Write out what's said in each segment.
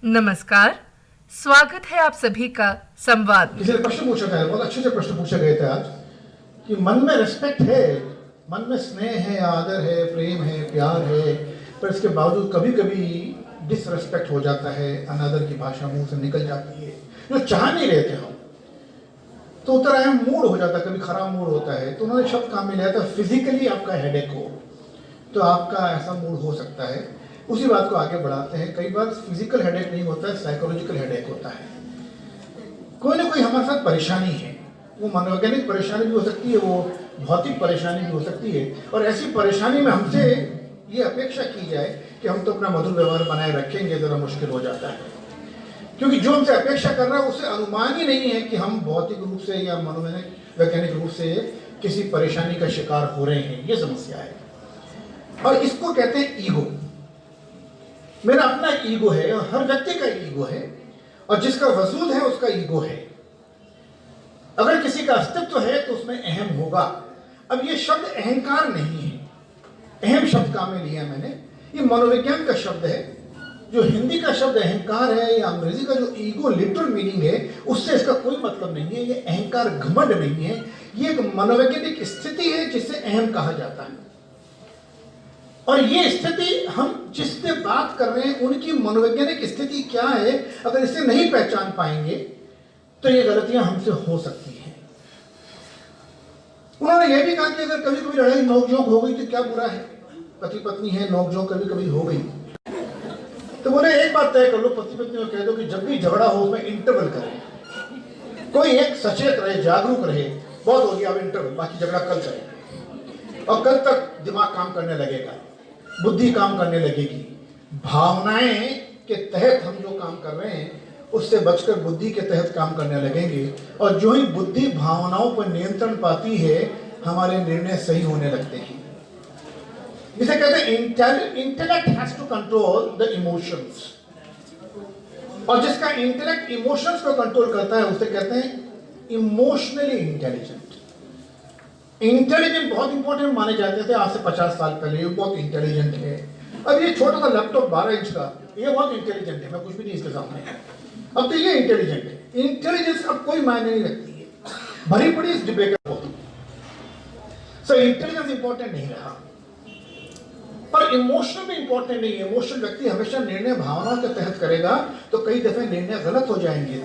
नमस्कार, स्वागत है आप सभी का संवाद। किसी ने प्रश्न पूछा था, बहुत अच्छे से प्रश्न पूछे गए थे आज, कि मन में रिस्पेक्ट है, मन में स्नेह है, आदर है, प्रेम है, प्यार है, पर इसके बावजूद कभी कभी डिसरिस्पेक्ट हो जाता है, अनादर की भाषा मुंह से निकल जाती है, जो चाह नहीं रहे थे हम, तो उतर आया मूड हो जाता है, कभी खराब मूड होता है। तो उन्होंने शब्द काम में लिया था, फिजिकली आपका हेडेक हो तो आपका ऐसा मूड हो सकता है। उसी बात को आगे बढ़ाते हैं। कई बार फिजिकल हेडेक नहीं होता है, साइकोलॉजिकल हेडेक होता है। कोई ना कोई हमारे साथ परेशानी है, वो मनोवैज्ञानिक परेशानी भी हो सकती है, वो भौतिक परेशानी भी हो सकती है, और ऐसी परेशानी में हमसे ये अपेक्षा की जाए कि हम तो अपना मधुर व्यवहार बनाए रखेंगे, ज़रा मुश्किल हो जाता है। क्योंकि जो हमसे अपेक्षा कर रहा है उसे अनुमान ही नहीं है कि हम भौतिक रूप से या मनोवैज्ञानिक रूप से किसी परेशानी का शिकार हो रहे हैं। ये समस्या है, और इसको कहते हैं ईगो। मेरा अपना ईगो है, और हर व्यक्ति का ईगो है, और जिसका वजूद है उसका ईगो है। अगर किसी का अस्तित्व है तो उसमें अहम होगा। अब ये शब्द अहंकार नहीं है, अहम शब्द काम में लिया मैंने, ये मनोविज्ञान का शब्द है। जो हिंदी का शब्द अहंकार है या अंग्रेजी का जो ईगो लिटरल मीनिंग है, उससे इसका कोई मतलब नहीं है। ये अहंकार घमंड नहीं है, ये एक मनोवैज्ञानिक स्थिति है जिसे अहम कहा जाता है। और ये स्थिति हम जिससे बात कर रहे हैं उनकी मनोवैज्ञानिक स्थिति क्या है, अगर इसे नहीं पहचान पाएंगे तो ये गलतियां हमसे हो सकती हैं। उन्होंने ये भी कहा कि अगर कभी कभी लड़ाई नोकझोंक हो गई तो क्या बुरा है, पति पत्नी है, नोकझोंक कभी कभी हो गई, तो बोले एक बात तय कर लो, पति पत्नी को कह दो कि जब भी झगड़ा हो उसमें इंटरवल करें, कोई एक सचेत रहे, जागरूक रहे, बहुत हो गया अब इंटरवल, बाकी झगड़ा कल करेंगे। और कल तक दिमाग काम करने लगेगा, बुद्धि काम करने लगेगी, भावनाएं के तहत हम जो काम कर रहे हैं उससे बचकर बुद्धि के तहत काम करने लगेंगे। और जो ही बुद्धि भावनाओं पर नियंत्रण पाती है, हमारे निर्णय सही होने लगते हैं। इसे कहते हैं intellect has to control the emotions, और जिसका इंटेलेक्ट इमोशंस को कंट्रोल करता है उसे कहते हैं इमोशनली इंटेलिजेंट। इंटेलिजेंट बहुत इंपॉर्टेंट माने जाते थे आज से 50 साल पहले, ये बहुत इंटेलिजेंट है। अब ये छोटा सा लैपटॉप 12 इंच का, ये बहुत इंटेलिजेंट है, मैं कुछ भी नहीं इसके सामने। अब तो ये इंटेलिजेंट है। इंटेलिजेंस अब कोई मायने नहीं रखती है, भरी पड़ी इस डिब्बे का बहुत। सो इंटेलिजेंस इंपॉर्टेंट नहीं रहा, पर इमोशनल भी इंपॉर्टेंट नहीं है। इमोशनल व्यक्ति हमेशा निर्णय भावनाओं के तहत करेगा, तो कई दफे निर्णय गलत हो जाएंगे।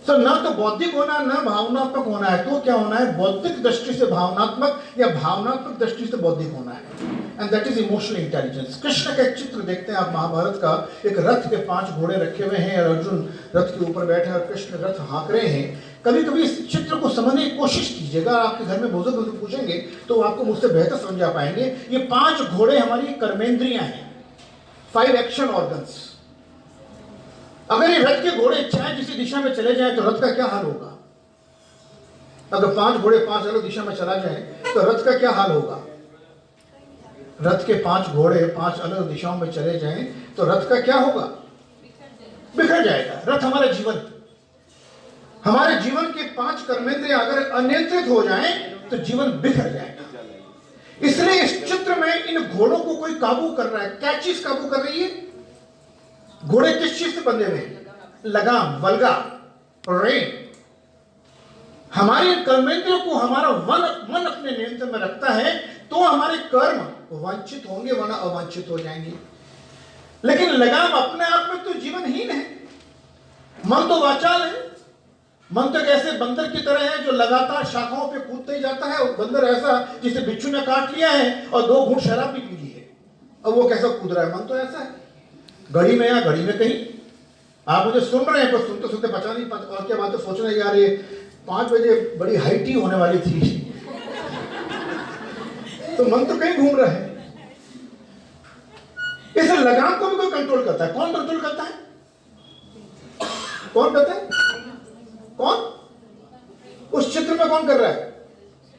तो ना तो बौद्धिक होना, ना भावनात्मक होना है, तो क्या होना है, बौद्धिक दृष्टि से भावनात्मक या भावनात्मक दृष्टि से बौद्धिक होना है, and that is emotional intelligence. Krishna का एक चित्र देखते हैं आप महाभारत का, एक रथ के 5 घोड़े रखे हुए हैं और अर्जुन रथ के ऊपर बैठे और कृष्ण रथ हाँक रहे हैं। कभी कभी इस चित्र को समझने की कोशिश कीजिएगा, आपके घर में बुजुर्ग पूछेंगे तो आपको मुझसे बेहतर समझा पाएंगे। ये 5 घोड़े हमारी कर्मेंद्रियां हैं, 5 एक्शन ऑर्गन्स। अगर ये रथ के घोड़े चाहे किसी दिशा में चले जाए तो रथ का क्या हाल होगा? अगर 5 घोड़े 5 अलग दिशा में चला जाए तो रथ का क्या हाल होगा? रथ के 5 घोड़े 5 अलग दिशाओं में चले जाएं तो रथ का क्या होगा? बिखर जाएगा। रथ हमारा जीवन, हमारे जीवन के 5 कर्मेंद्रियां अगर अनियंत्रित हो जाएं तो जीवन बिखर जाएगा। इसलिए इस चित्र में इन घोड़ों को कोई काबू कर रहा है। क्या चीज काबू कर रही है? घोड़े किस चीज से बंधे हुए? लगाम, बलगा, रेन। हमारे कर्मेंद्रियों को हमारा मन अपने नियंत्रण में रखता है तो हमारे कर्म वांछित होंगे, वरना अवांछित हो जाएंगे। लेकिन लगाम अपने आप में तो जीवनहीन है। मन तो वाचाल है। मन तो ऐसे बंदर की तरह है जो लगातार शाखाओं पे कूदते ही जाता है। और बंदर ऐसा जिसे बिच्छू ने काट लिया है और 2 घूंट शराब भी पी ली है, अब वो कैसा कूद रहा है? मन तो ऐसा है, घड़ी में या घड़ी में कहीं। आप मुझे सुन रहे हैं, पर सुनते सुनते पता नहीं और क्या बात है, सोच रहे हैं यार ये 5 बजे बड़ी हाई टी होने वाली थी, तो मन तो कहीं घूम रहा है। इस लगाम को भी कोई कंट्रोल करता है। कौन कंट्रोल करता है? कौन करता है? कौन? उस चित्र में कौन कर रहा है?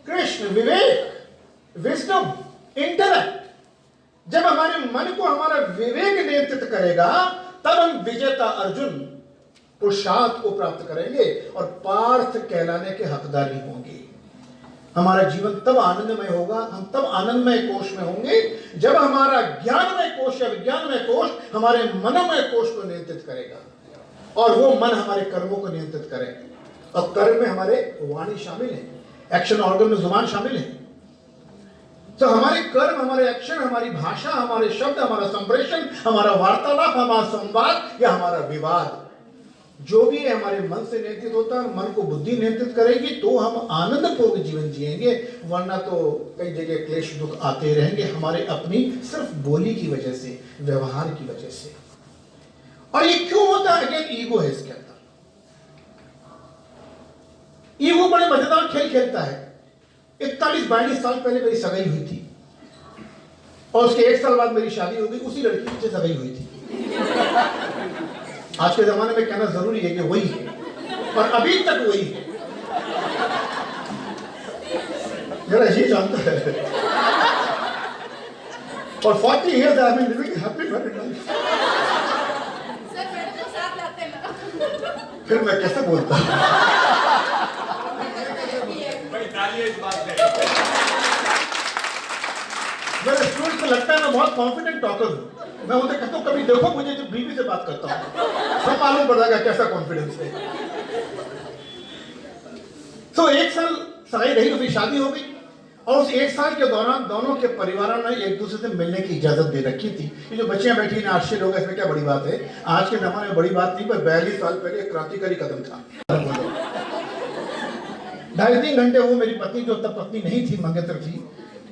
कृष्ण। विवेक, विजडम, इंटेलेक्ट। जब हमारे मन को हमारा विवेक नियंत्रित करेगा तब हम विजेता अर्जुन पुरुषार्थ को प्राप्त करेंगे और पार्थ कहलाने के हकदारी होंगे। हमारा जीवन तब आनंदमय होगा, हम तब आनंदमय कोश में होंगे जब हमारा ज्ञानमय कोश या विज्ञानमय कोश हमारे मनोमय कोश को नियंत्रित करेगा और वो मन हमारे कर्मों को नियंत्रित करेगा। और कर्म में हमारे वाणी शामिल है, एक्शन ऑर्गन में जुबान शामिल है। तो हमारे कर्म, हमारे एक्शन, हमारी भाषा, हमारे शब्द, हमारा संप्रेषण, हमारा वार्तालाप, हमारा संवाद या हमारा विवाद जो भी है हमारे मन से नियंत्रित होता है। मन को बुद्धि नियंत्रित करेगी तो हम आनंदपूर्ण जीवन जिएंगे, वरना तो कई जगह क्लेश दुख आते रहेंगे हमारे अपनी सिर्फ बोली की वजह से, व्यवहार की वजह से। और ये क्यों होता है? अगेन ईगो है इसके अंदर। ईगो बड़े मजेदार खेल खेलता है। 41-42 साल पहले मेरी सगाई हुई थी और उसके 1 साल बाद मेरी शादी हो गई, उसी लड़की से सगाई हुई थी। आज के जमाने में कहना जरूरी है कि वही है, और अभी तक वही है। मेरा ये जानता है। और 40 years I have been living happy married life। Sir madam को साथ लाते हैं ना। फिर मैं कैसे बोलता? मेरे स्टूडेंट को लगता है मैं बहुत कॉन्फिडेंट टॉकर हूँ। मैं उनसे कहता हूँ कभी देखो मुझे जब बीवी से बात करता हूँ, सब मालूम पड़ जाएगा कैसा कॉन्फिडेंस है। तो 1 साल सगाई रही, उसकी शादी हो गई और उस 1 साल के दौरान दोनों के परिवारों ने एक दूसरे से मिलने की इजाजत दे रखी थी। ये जो बच्चियां बैठी हैं आश्चर्य होगा, इसमें क्या बड़ी बात है? आज के जमाने में बड़ी बात नहीं, पर 42 साल पहले एक क्रांतिकारी कदम था। 2.5-3 घंटे वो मेरी पत्नी, जो तब पत्नी नहीं थी, मंगेतर थी,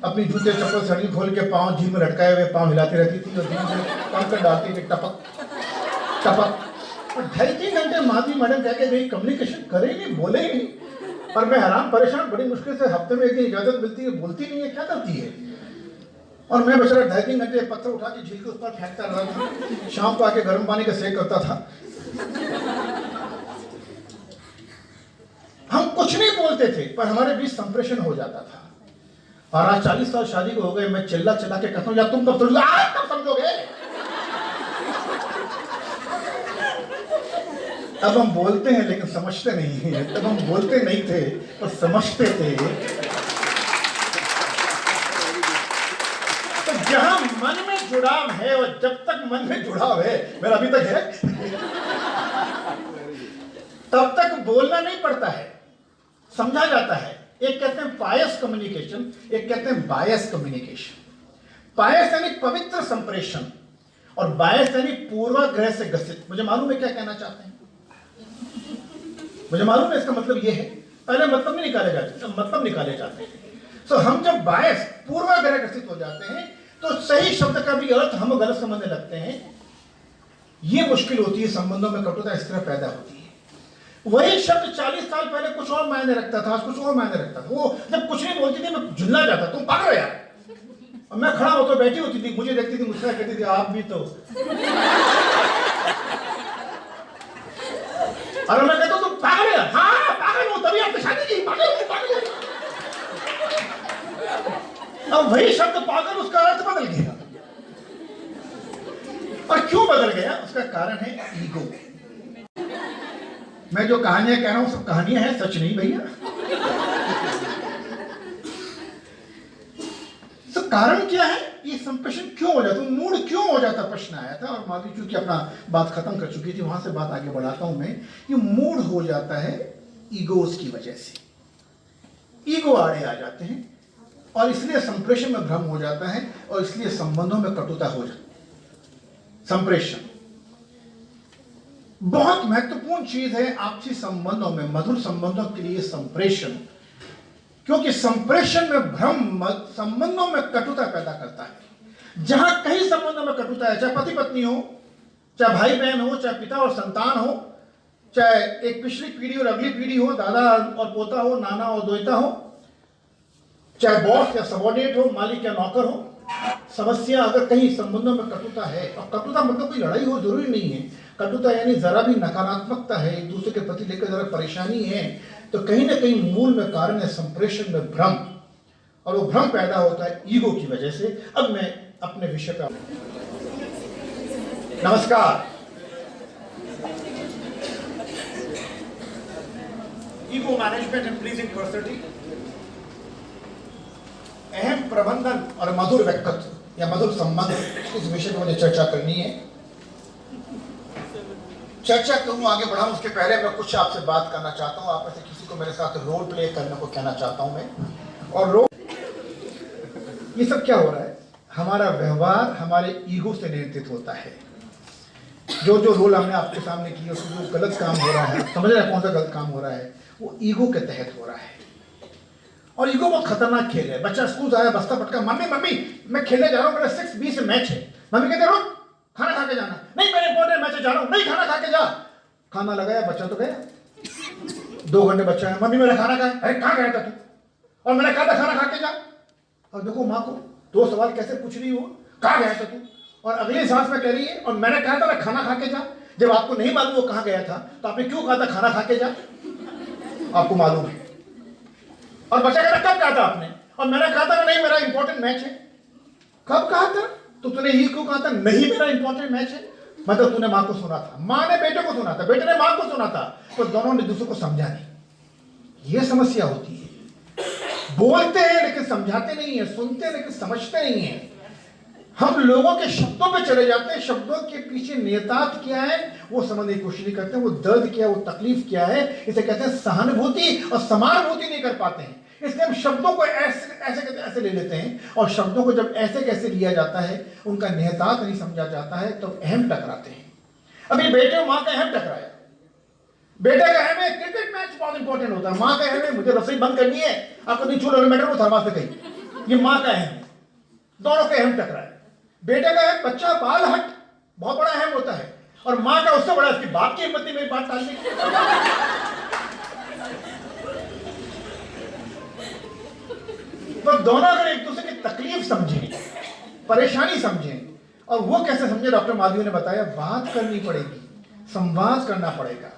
अपनी जूते चप्पल सड़ी खोल के पाँव झील में लटकाए हुए पाँव हिलाती रहती थी और धीरे से कंकर डालती थी, टपक टपक। और 2.5-3 घंटे माधवी मैडम कह के गई, कम्युनिकेशन करे ही नहीं, बोले ही नहीं। और मैं हैरान परेशान, बड़ी मुश्किल से हफ्ते में एक दिन इजाजत मिलती है, बोलती नहीं है, क्या करती है? और मैं बेचारा 2.5-3 घंटे पत्थर उठा के झील के उस पर फेंकता रहा था। शाम को आके गर्म पानी का सेक करता था। हम कुछ नहीं बोलते थे पर हमारे बीच संप्रेषण हो जाता था। और आज 40 साल शादी को हो गए, मैं चिल्ला चिल्ला के कहता हूँ, या तुम कब समझोगे? आज कब समझोगे? अब हम बोलते हैं लेकिन समझते नहीं हैं। तब हम बोलते नहीं थे पर समझते थे। तो जहां मन में जुड़ाव है, और जब तक मन में जुड़ाव है, मेरा अभी तक है, तब तक बोलना नहीं पड़ता है, समझा जाता है। एक कहते हैं पायस कम्युनिकेशन, एक कहते हैं बायस कम्युनिकेशन। पायस यानी पवित्र संप्रेषण और बायस यानी पूर्वाग्रह से ग्रसित। मुझे मालूम है क्या कहना चाहते हैं, मुझे मालूम है इसका मतलब ये है। पहले मतलब नहीं निकाले जाते, तो मतलब निकाले जाते हैं। तो हम जब बायस पूर्वाग्रह ग्रसित हो जाते हैं तो सही शब्द का भी अर्थ हम गलत समझने लगते हैं। ये मुश्किल होती है, संबंधों में कटुता इस तरह पैदा होती है। वही शब्द 40 साल पहले कुछ और मायने रखता था, आज कुछ और मायने रखता था। वो जब कुछ नहीं बोलती थी मैं झुल्ला जाता, तुम पागल हो यार। और मैं खड़ा होकर बैठी होती थी, मुझे देखती थी, मुझसे कहती थी आप भी तो। और मैं कहता हूं तुम पागल है? हाँ पागल हूं, तभी आपने शादी की। पागल हूं, पागल हूं। अब वही शब्द पागल, उसका अर्थ बदल गया। और क्यों बदल गया? उसका कारण है ईगो। मैं जो कहानियां कह रहा हूं सब कहानियां हैं, सच नहीं भैया। तो कारण क्या है? ये संप्रेषण क्यों हो जाता, मूड क्यों हो जाता, प्रश्न आया था। और माधवी चूंकि अपना बात खत्म कर चुकी थी, वहां से बात आगे बढ़ाता हूं मैं। ये मूड हो जाता है ईगोस की वजह से। ईगो आड़े आ जाते हैं और इसलिए संप्रेषण में भ्रम हो जाता है और इसलिए संबंधों में कटुता हो जाती है। संप्रेषण बहुत महत्वपूर्ण चीज है आपसी संबंधों में, मधुर संबंधों के लिए संप्रेषण। क्योंकि संप्रेषण में भ्रम संबंधों में कटुता पैदा करता है। जहां कई संबंधों में कटुता है, चाहे पति पत्नी हो, चाहे भाई बहन हो, चाहे पिता और संतान हो, चाहे एक पिछली पीढ़ी और अगली पीढ़ी हो, दादा और पोता हो, नाना और दोहता हो, चाहे बॉस या सबॉर्डिनेट हो, मालिक या नौकर हो, समस्या अगर कहीं संबंधों में कटुता है, और कटुता मतलब कोई लड़ाई हो जरूरी नहीं है, कटुता यानी जरा भी नकारात्मकता है, एक दूसरे के प्रति लेकर जरा परेशानी है, तो कहीं ना कहीं मूल में कारण है संप्रेषण में भ्रम। और वो भ्रम पैदा होता है ईगो की वजह से। अब मैं अपने विषय पर, नमस्कार। Ego management and pleasing personality. अहम प्रबंधन और मधुर व्यक्तित्व या मधुर संबंध, इस विषय पर मुझे चर्चा करनी है। चर्चा करूँ आगे बढ़ाऊं उसके पहले मैं कुछ आपसे बात करना चाहता हूँ। आप में से किसी को मेरे साथ रोल प्ले करने को कहना चाहता हूँ मैं। और रोल, ये सब क्या हो रहा है? हमारा व्यवहार हमारे ईगो से नियंत्रित होता है। जो जो रोल हमने आपके सामने किए, उसमें जो गलत काम हो रहा है, समझ रहे हैं कौन सा गलत काम हो रहा है? वो ईगो के तहत हो रहा है। और ईगो बहुत खतरनाक खेल है। बच्चा स्कूल से आया, बस्ता पटका, मम्मी मम्मी मैं खेलने जा रहा हूँ, मेरा 6B से मैच है। मम्मी कहते रहो खाना खा के जाना। नहीं मेरे इंपॉर्टेंट मैच जा रहा हूँ, नहीं खाना खा के जा। खाना लगाया, बच्चा तो गया। 2 घंटे बच्चा है, मम्मी मेरा खाना खाया। अरे कहाँ गया था तू? और मैंने कहा था खाना खा के जा। और देखो माँ को 2 सवाल कैसे पूछ रही हो, कहाँ गया था तू? और अगली सांस में कह रही है और मैंने कहा था ना खाना खा के जा। जब आपको नहीं मालूम वो कहाँ गया था तो आपने क्यों कहा था खाना खा के जा? आपको मालूम है। और बच्चा कहता कब कहा था आपने? और मैंने कहा था नहीं मेरा इंपॉर्टेंट मैच है। कब कहा था? तो तूने ये क्यों कहा था नहीं मेरा इंपॉर्टेंट मैच है? मतलब तूने माँ को सुना था, माँ ने बेटे को सुना था, बेटे ने माँ को सुना था, तो दोनों ने दूसरे को समझा नहीं। ये समस्या होती है। बोलते हैं लेकिन समझाते नहीं है, सुनते हैं लेकिन समझते नहीं है। हम लोगों के शब्दों पे चले जाते हैं, शब्दों के पीछे नियतार्थ क्या है वो समझने की कोशिश नहीं करते हैं। वो दर्द क्या है, वो तकलीफ क्या है, इसे कहते हैं सहानुभूति और समानुभूति नहीं कर पाते हैं। इसलिए हम शब्दों को ऐसे ले लेते हैं, और शब्दों को जब ऐसे कैसे लिया जाता है, उनका नियतार्थ नहीं समझा जाता है, तो अहम टकराते हैं। अभी बेटे और माँ का अहम टकराया। बेटे का अहम है क्रिकेट मैच बहुत इंपॉर्टेंट होता है, माँ का अहम है मुझे रसोई बंद करनी है, आपको नहीं छूट मैटर को थर्मास पे कही। ये माँ का अहम है, दोनों का अहम टकराया। बेटे का अहम बच्चा बाल हट बहुत बड़ा अहम होता है, और माँ का उससे बड़ा इसकी बाप की हिम्मत नहीं मेरी बात टालने की। तो दोनों अगर एक दूसरे की तकलीफ समझें, परेशानी समझें, और वो कैसे समझे डॉक्टर माधवी ने बताया, बात करनी पड़ेगी, संवाद करना पड़ेगा।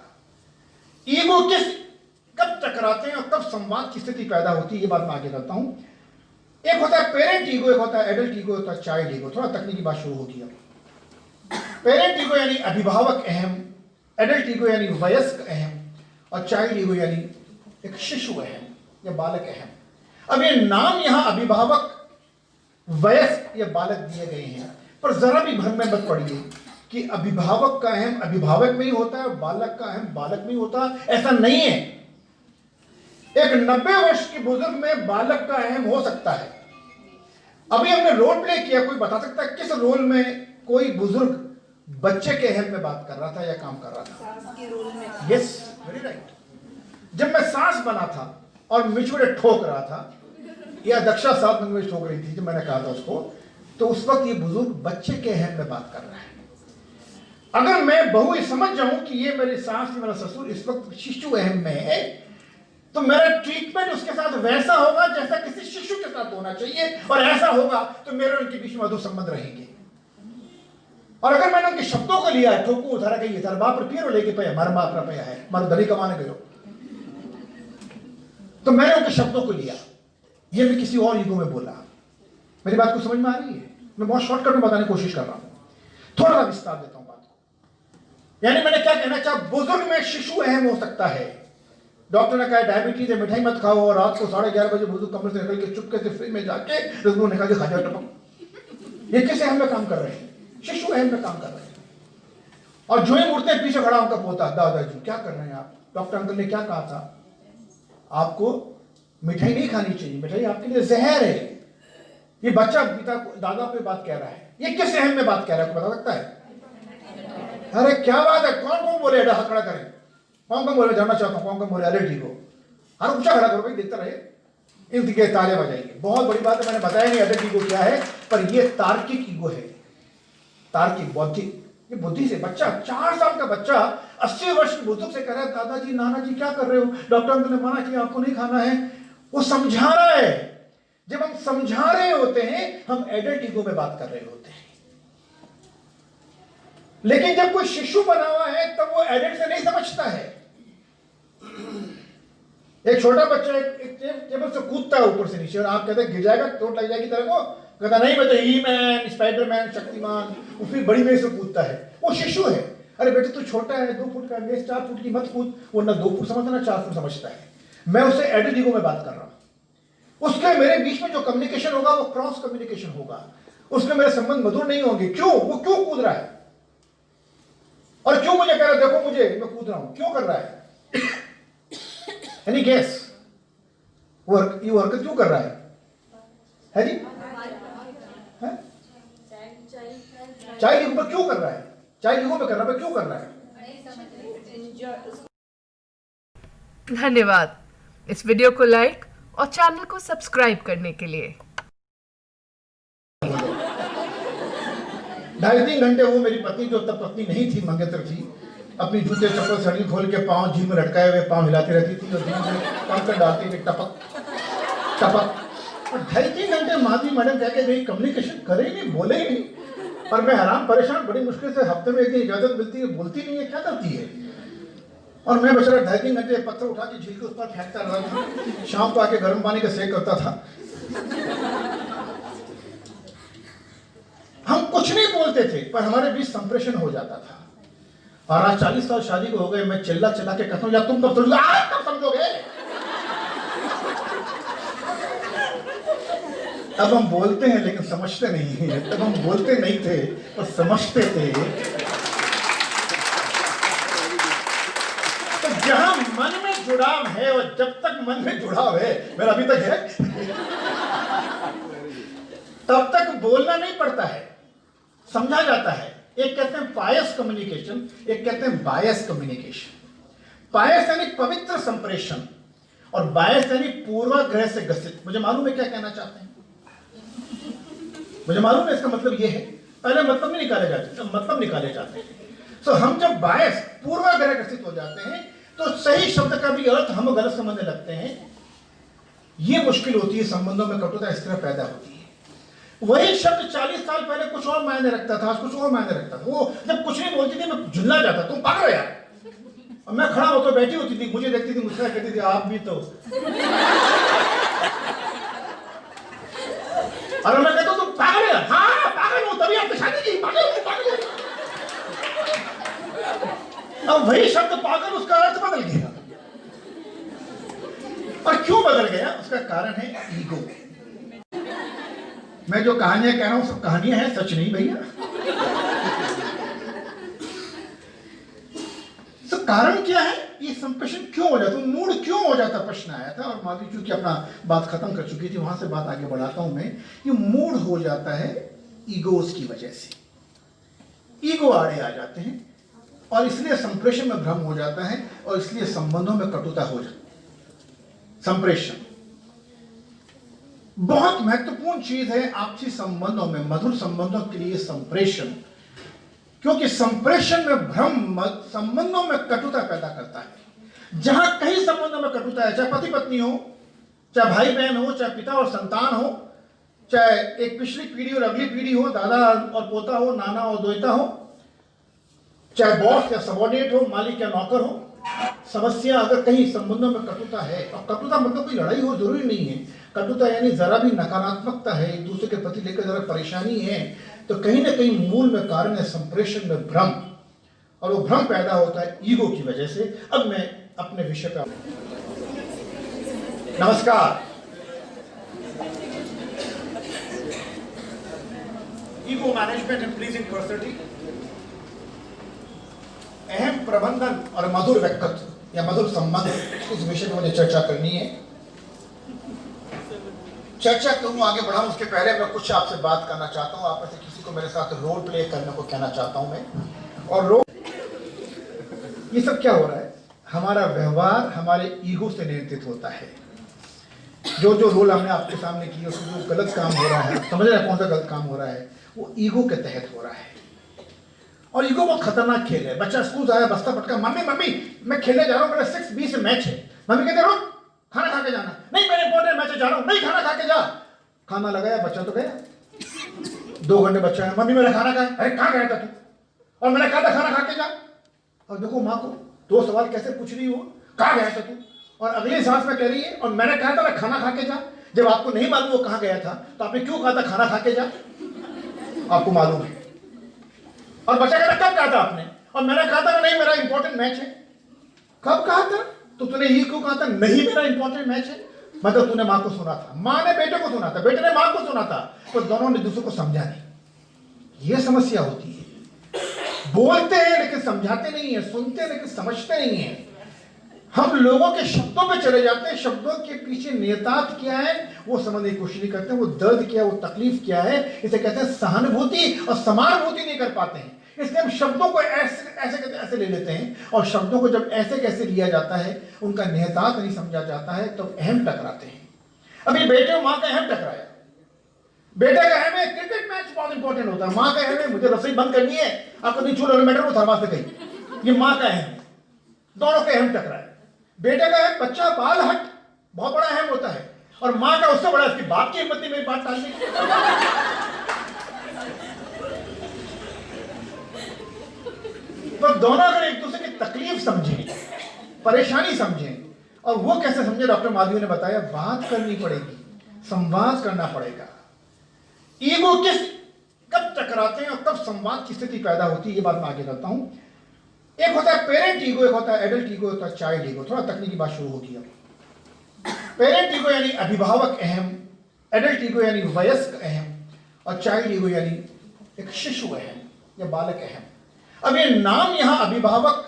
ईगो कब टकराते हैं और कब संवाद की स्थिति पैदा होती है, ये बात मैं आगे करता हूं। एक होता है पेरेंट ईगो, एक होता है एडल्ट ईगो, होता है चाइल्ड ईगो। थोड़ा तकनीकी बात शुरू होगी अब। पेरेंट ईगो यानी अभिभावक अहम, एडल्ट ईगो यानी वयस्क अहम, और चाइल्ड ईगो यानी एक शिशु अहम या बालक अहम। अब ये नाम यहां अभिभावक, वयस्क या बालक दिए गए हैं, पर जरा भी भ्रम में मत पड़िए कि अभिभावक का अहम अभिभावक में ही होता है और बालक का अहम बालक में ही होता है, ऐसा नहीं है। एक 90 वर्ष के बुजुर्ग में बालक का अहम हो सकता है। अभी हमने रोल प्ले किया, कोई बता सकता है किस रोल में कोई बुजुर्ग बच्चे के अहम में बात कर रहा था या काम कर रहा था? सास के रोल में। Yes, very right. जब मैं सास बना था और मिचुड़े ठोक रहा था, या दक्षा साथ में मुझे ठोक रही थी, जब मैंने कहा था उसको, तो उस वक्त ये बुजुर्ग बच्चे के अहम में बात कर रहा है। अगर मैं बहू ये समझ जाऊं कि ये मेरी सास, मेरा ससुर इस वक्त शिशु अहम में है, तो मेरा ट्रीटमेंट उसके साथ वैसा होगा जैसा किसी शिशु के साथ होना चाहिए, और ऐसा होगा तो मेरे उनके बीच में मधुर संबंध रहेंगे। और अगर मैंने उनके शब्दों को लिया, ठोकू उतारा कही तार बाप रुपये लेके पे मारा बाप रुपया है, मारो दली कमाने गयो, तो मैंने उनके शब्दों को लिया, ये मैं किसी और ईगो में बोला। मेरी बात को समझ में आ रही है? मैं बहुत शॉर्टकट में बताने की कोशिश कर रहा हूं, थोड़ा सा विस्तार देता हूं बात को। यानी मैंने क्या कहना चाहा, बुजुर्ग में शिशु अहम हो सकता है। डॉक्टर ने कहा डायबिटीज है, मिठाई मत खाओ, और रात को 11:30 बजे बुजुर्ग कमरे से निकल के चुपके से फ्रिज में जाके रसगुल्ला निकाल के खा जाओ टपक। ये किस अहम में काम कर रहे हैं? शिशु अहम में काम कर रहे हैं। और जो ही मुड़ते पीछे खड़ा उनका पोता, दादाजी क्या कर रहे हैं आप? डॉक्टर अंकल ने क्या कहा था, आपको मिठाई नहीं खानी चाहिए, मिठाई आपके लिए जहर है। ये बच्चा पिता को, दादा पे बात कह रहा है। ये किस अहम में बात कह रहा है, बता सकता है? अरे क्या बात है, कौन कौन बोले, हाथ खड़ा करें, कौन कौन बोले, जानना चाहता हूं कौन कौन बोले, अरे ठीक हो, हर ऊंचा खड़ा करो भाई, देखता रहे, इनके ताले बजाइए। बहुत बड़ी बात है, मैंने बताया नहीं अदर ईगो क्या है, पर यह तार्किक ईगो है, तार्किक बौद्धिक। ये बुद्धि से बच्चा, 4 साल का बच्चा 80 वर्ष के बुजुर्ग से कह रहा है दादाजी नानाजी क्या कर रहे हो, डॉक्टर अंकल ने मना किया आपको नहीं खाना है, वो समझा रहा है। जब हम समझा रहे होते हैं हम एडल्ट ईगो में बात कर रहे होते हैं। लेकिन जब कोई शिशु बना हुआ है तब वो एडल्ट से नहीं समझता है। एक छोटा बच्चा एक टेबल से कूदता है ऊपर से नीचे, और आप कहते हैं गिर जाएगा, चोट लग जाएगी तेरे को, कहता नहीं मैं तो ही मैन, स्पाइडरमैन, शक्तिमान, वो फिर बड़ी मेज से कूदता है, वो शिशु है। अरे बेटे तू छोटा है, 2 फुट का मेज, 4 फुट की मत कूद, वो ना 2 फुट समझता ना 4 फुट समझता है। मैं उससे एडल्ट ईगो में बात कर रहा हूं। उसके मेरे बीच में जो कम्युनिकेशन होगा वो क्रॉस कम्युनिकेशन होगा, उसके मेरे संबंध मधुर नहीं होंगे। क्यों? वो क्यों कूद रहा है और क्यों मुझे कह रहा है देखो मुझे मैं कूद रहा हूं, क्यों कर रहा है? Any guess? वो हरकत क्यों कर रहा है जी? चाइल्ड ईगो पर क्यों कर रहा है? चाइल्ड ईगो में कर रहा है, क्यों कर रहा है? धन्यवाद इस वीडियो को लाइक और चैनल को सब्सक्राइब करने के लिए। 2.5-3 घंटे वो मेरी पत्नी, जो तब पत्नी नहीं थी, मंगेतर थी, अपनी जूते चप्पल सड़ी खोल के पांव जीभ में लटकाए हुए पांव हिलाती रहती थी और जीभ में कंकर डालती थी, टपक टपक। और 2.5-3 घंटे माधवी मैडम कह के गई, कम्युनिकेशन करे ही नहीं, बोले ही नहीं। और मैं आराम परेशान, बड़ी मुश्किल से हफ्ते में एक दिन इजाजत मिलती है, बोलती नहीं है, क्या करती है? और मैं बेचारा 2.5-3 घंटे पत्थर उठा के झील के उस पर फेंकता रहा था, शाम को आके गर्म पानी का सेक करता था। हम कुछ नहीं बोलते थे पर हमारे बीच संप्रेषण हो जाता था। और आज 40 साल शादी को हो गए, मैं चिल्ला चिल्ला के कहता हूं यार तुम कब समझोगे, आज कब समझोगे? अब हम बोलते हैं लेकिन समझते नहीं हैं। तब हम बोलते नहीं थे और समझते थे। तो जहां मन में जुड़ाव है, और जब तक मन में जुड़ाव है, मेरा अभी तक है, तब तक बोलना नहीं पड़ता है, समझा जाता है। एक कहते हैं पायस कम्युनिकेशन, एक कहते हैं बायस कम्युनिकेशन। पायस यानी पवित्र संप्रेषण और बायस यानी पूर्वाग्रह से ग्रसित। मुझे मालूम है क्या कहना चाहते हैं, मुझे मालूम है इसका मतलब यह है। पहले मतलब नहीं निकाले जाते, मतलब निकाले जाते हैं। तो हम जब बायस पूर्वाग्रह ग्रसित हो जाते हैं तो सही शब्द का भी अर्थ हम गलत समझने लगते हैं। यह मुश्किल होती है, संबंधों में कटुता इस तरह पैदा होती है। वही शब्द 40 साल पहले कुछ और मायने रखता था, आज कुछ और मायने रखता था। वो जब कुछ नहीं बोलती थी मैं झुल्ला जाता, तुम पागल हो यार। और मैं खड़ा होकर बैठी होती थी, मुझे देखती थी, मुझसे कहती थी आप भी तो। और मैं कहता तुम पागल हो यार। हाँ पागल हो, तभी आपने शादी की, पागल हो, पागल हो। अब वही शब्द पागल, उसका अर्थ बदल गया। और क्यों बदल गया? उसका कारण है ईगो। मैं जो कहानियां कह रहा हूं सब कहानियां हैं, सच नहीं भैया। तो कारण क्या है? ये संप्रेषण क्यों हो जाता, मूड क्यों हो जाता, प्रश्न आया था। और माधवी चूंकि अपना बात खत्म कर चुकी थी, वहां से बात आगे बढ़ाता हूं मैं। ये मूड हो जाता है ईगोस की वजह से। ईगो आड़े आ जाते हैं और इसलिए संप्रेषण में भ्रम हो जाता है और इसलिए संबंधों में कटुता हो जाती है। संप्रेषण बहुत महत्वपूर्ण चीज है आपसी संबंधों में, मधुर संबंधों के लिए संप्रेषण। क्योंकि संप्रेषण में भ्रम संबंधों में कटुता पैदा करता है। जहां कहीं संबंधों में कटुता है, चाहे पति पत्नी हो, चाहे भाई बहन हो, चाहे पिता और संतान हो, चाहे एक पिछली पीढ़ी और अगली पीढ़ी हो, दादा और पोता हो, नाना और दोहिता हो, चाहे बॉस या सबॉर्डिनेट हो, मालिक या नौकर हो, समस्या अगर कहीं संबंधों में कटुता है, और कटुता मतलब कोई लड़ाई हो जरूरी नहीं है, कटुता यानी जरा भी नकारात्मकता है, एक दूसरे के प्रति लेकर जरा परेशानी है, तो कहीं ना कहीं मूल में कारण है संप्रेषण में भ्रम। और वो भ्रम पैदा होता है ईगो की वजह से। अब मैं अपने विषय पर, नमस्कार। Ego management and pleasing personality, अहम प्रबंधन और मधुर व्यक्तित्व या मधुर संबंध, इस विषय पर मुझे चर्चा करनी है। चर्चा करूं, आगे बढ़ाऊं उसके पहले मैं कुछ आपसे बात करना चाहता हूं। आप में से किसी को मेरे साथ रोल प्ले करने को कहना चाहता हूं मैं। और ये सब क्या हो रहा है? हमारा व्यवहार हमारे ईगो से नियंत्रित होता है। जो जो रोल हमने आपके सामने किए, उसमें जो गलत काम हो रहा है, समझ रहे हैं कौन सा गलत काम हो रहा है? वो ईगो के तहत हो रहा है। और ईगो बहुत खतरनाक खेल है। बच्चा स्कूल आया, बस्ता पटका, मम्मी मम्मी मैं खेलने जा रहा हूँ, मेरा 6-20 मैच है। मम्मी कहते रहो, खाना खा के जाना। नहीं मेरे इंपॉर्टेंट मैच जा रहा हूँ, नहीं खाना खा के जा। खाना लगाया, बच्चा तो गया। 2 घंटे बच्चा है, मम्मी मेरा खाना खाया। अरे कहाँ गया था तू? और मैंने कहा था खाना खा के जा। और देखो माँ को 2 सवाल कैसे पूछ रही हो, कहाँ गया था तू? और अगली सांस में कह रही है, और मैंने कहा था ना खाना खा के जा। जब आपको नहीं मालूम वो कहाँ गया था, तो आपने क्यों कहा था खाना खा के जा? आपको मालूम है। और बच्चा कहता कब कहा था आपने? और मैंने कहा था नहीं मेरा इंपॉर्टेंट मैच है। कब कहा था? तो तूने ये क्यों कहा था नहीं मेरा इंपॉर्टेंट मैच है? मतलब तूने माँ को सुना था, माँ ने बेटे को सुना था, बेटे ने माँ को सुना था, तो दोनों ने दूसरे को समझा नहीं। ये समस्या होती है। बोलते हैं लेकिन समझाते नहीं है, सुनते हैं लेकिन समझते नहीं है। हम लोगों के शब्दों पे चले जाते हैं, शब्दों के पीछे नियतार्थ क्या है वो समझने की कोशिश नहीं करते हैं, वो दर्द क्या है, वो तकलीफ क्या है, इसे कहते हैं सहानुभूति और समानुभूति नहीं कर पाते हैं। इसलिए हम शब्दों को ऐसे ले लेते हैं, और शब्दों को जब ऐसे कैसे लिया जाता है, उनका नियतार्थ नहीं समझा जाता है, तो अहम टकराते हैं। अभी बेटे और माँ का अहम टकराया। बेटे का अहम है क्रिकेट मैच बहुत इंपॉर्टेंट होता है, माँ का अहम है मुझे रसोई बंद करनी है, आपको नहीं छोड़ो मैटर वो थर्मास से कहीं, ये माँ का अहम है। दोनों के अहम टकराए। बेटे का अहम बच्चा बाल हट बहुत बड़ा अहम होता है, और माँ का उससे बड़ा इसकी बाप की हिम्मत नहीं मेरी बात टालने की। तो दोनों अगर एक दूसरे की तकलीफ समझें, परेशानी समझें, और वो कैसे समझे, डॉक्टर माधवी ने बताया बात करनी पड़ेगी, संवाद करना पड़ेगा। ईगो कब टकराते हैं और कब संवाद की स्थिति पैदा होती है, ये बात मैं आगे करता हूं। एक होता है पेरेंट ईगो, एक होता है एडल्ट ईगो, होता है चाइल्ड ईगो। थोड़ा तकनीकी बात शुरू होगी अब। पेरेंट ईगो यानी अभिभावक अहम, एडल्ट ईगो यानी वयस्क अहम, और चाइल्ड ईगो यानी एक शिशु अहम या बालक अहम। अब ये नाम यहां अभिभावक,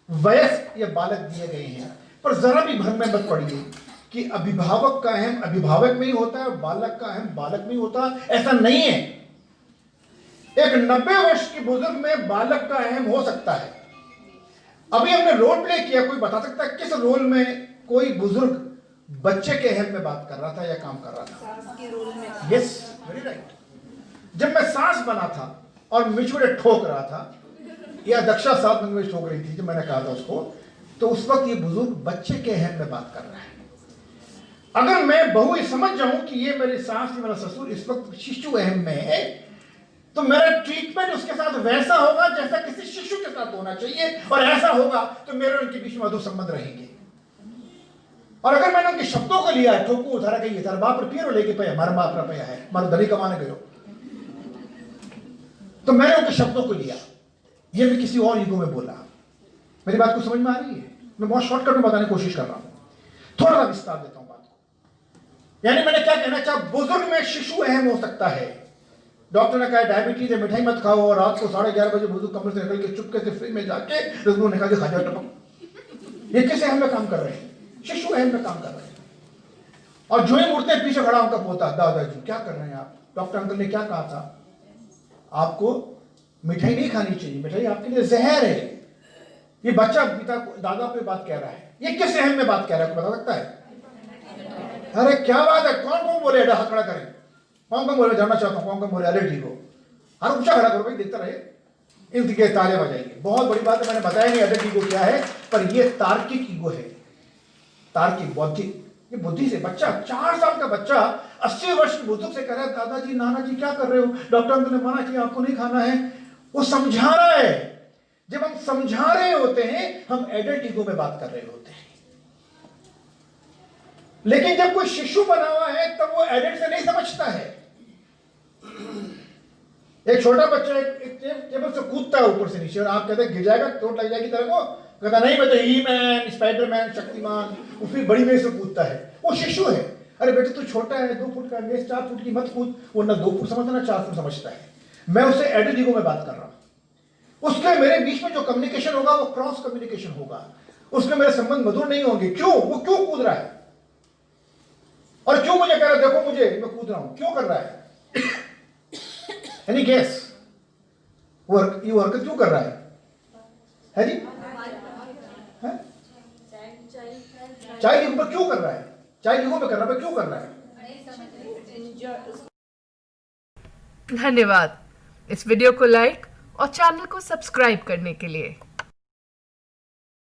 वयस्क या बालक दिए गए हैं, पर जरा भी भ्रम में मत पड़िए कि अभिभावक का अहम अभिभावक में ही होता है और बालक का अहम बालक में ही होता है, ऐसा नहीं है। एक 90 वर्ष के बुजुर्ग में बालक का अहम हो सकता है। अभी हमने रोल प्ले किया, कोई बता सकता है किस रोल में कोई बुजुर्ग बच्चे के अहम में बात कर रहा था या काम कर रहा था? सास के रोल में। Yes, very right. जब मैं सास बना था और मिचुड़े ठोक रहा था, या दक्षा साथ में मुझे ठोक रही थी जब मैंने कहा था उसको, तो उस वक्त ये बुजुर्ग बच्चे के अहम में बात कर रहा है। अगर मैं बहू ये समझ जाऊं कि ये मेरी सास या मेरा ससुर इस वक्त शिशु अहम में है, तो मेरा ट्रीटमेंट उसके साथ वैसा होगा जैसा किसी शिशु के साथ होना चाहिए, और ऐसा होगा तो मेरे उनके बीच में मधुर संबंध रहेंगे। और अगर मैंने उनके शब्दों को लिया, ठोकू उधारा कही तार बाप रुपये लेके पे हमारा बाप रुपया है, हमारा दरी कमाने गयो, तो मैंने उनके शब्दों को लिया, ये मैं किसी और ईगो में बोला। मेरी बात को समझ में आ रही है? मैं बहुत शॉर्टकट में बताने की कोशिश कर रहा हूं, थोड़ा सा विस्तार देता हूं बात को। यानी मैंने क्या कहना चाहा, बुजुर्ग में शिशु अहम हो सकता है। डॉक्टर ने कहा डायबिटीज है, मिठाई मत खाओ, और रात को 11:30 बजे बुजुर्ग कमरे से निकल के चुपके से फ्रिज में जाके रसगुल्ला निकाल के खा जाओ टपक। ये किस अहम में काम कर रहे हैं? शिशु अहम में काम कर रहे हैं। और जो ही मुड़ते पीछे खड़ा उनका पोता, दादाजी क्या कर रहे हैं आप? डॉक्टर अंकल ने क्या कहा था, आपको मिठाई नहीं खानी चाहिए, मिठाई आपके लिए जहर है। ये बच्चा पिता दादा पे बात कह रहा है, ये किस अहम में बात कह रहा है, बता सकता है? अरे क्या बात है, कौन कौन बोले, हाथ खड़ा करें, कौन कौन बोले, जानना चाहता हूं कौन कौन बोले, अरे ठीक हो, हर ऊंचा खड़ा करो भाई, देखता रहे, इनके ताले बजाइए। बहुत बड़ी बात है, मैंने बताया नहीं अदर ईगो क्या है, पर ये तार्किक ईगो है, तार्किक बौद्धिक। ये बुद्धि से बच्चा, 4 साल का बच्चा 80 वर्ष के बुजुर्ग से कह रहा है दादाजी नाना जी क्या कर रहे हो, डॉक्टर अंकल ने मना किया आपको नहीं खाना है, वो समझा रहा है। जब हम समझा रहे होते हैं हम एडल्ट ईगो में बात कर रहे होते हैं। लेकिन जब कोई शिशु बना हुआ है तब वो एडल्ट से नहीं समझता है। एक छोटा बच्चा एक टेबल से कूदता है ऊपर से नीचे, और आप कहते हैं गिर जाएगा, चोट लग जाएगी तेरे को, कहता नहीं मैं तो ही मैन, स्पाइडरमैन, शक्तिमान, वो फिर बड़ी मेज से कूदता है, वो शिशु है। अरे बेटे तू छोटा है, 2 फुट का मेज 4 फुट की मत कूद, वो ना 2 फुट समझता ना 4 फुट समझता है। मैं उससे एडल्ट ईगो में बात कर रहा हूं। उसके मेरे बीच में जो कम्युनिकेशन होगा वो क्रॉस कम्युनिकेशन होगा, उसमें मेरे संबंध मधुर नहीं होंगे। क्यों? वो क्यों कूद रहा है, और क्यों मुझे कह रहा है देखो मुझे मैं कूद रहा हूं, क्यों कर रहा है? Any guess? वो हरकत क्यों कर रहा है जी? चाइल्ड ईगो पर क्यों कर रहा है? चाइल्ड ईगो पे कर रहा है, क्यों कर रहा है? धन्यवाद इस वीडियो को लाइक और चैनल को सब्सक्राइब करने के लिए।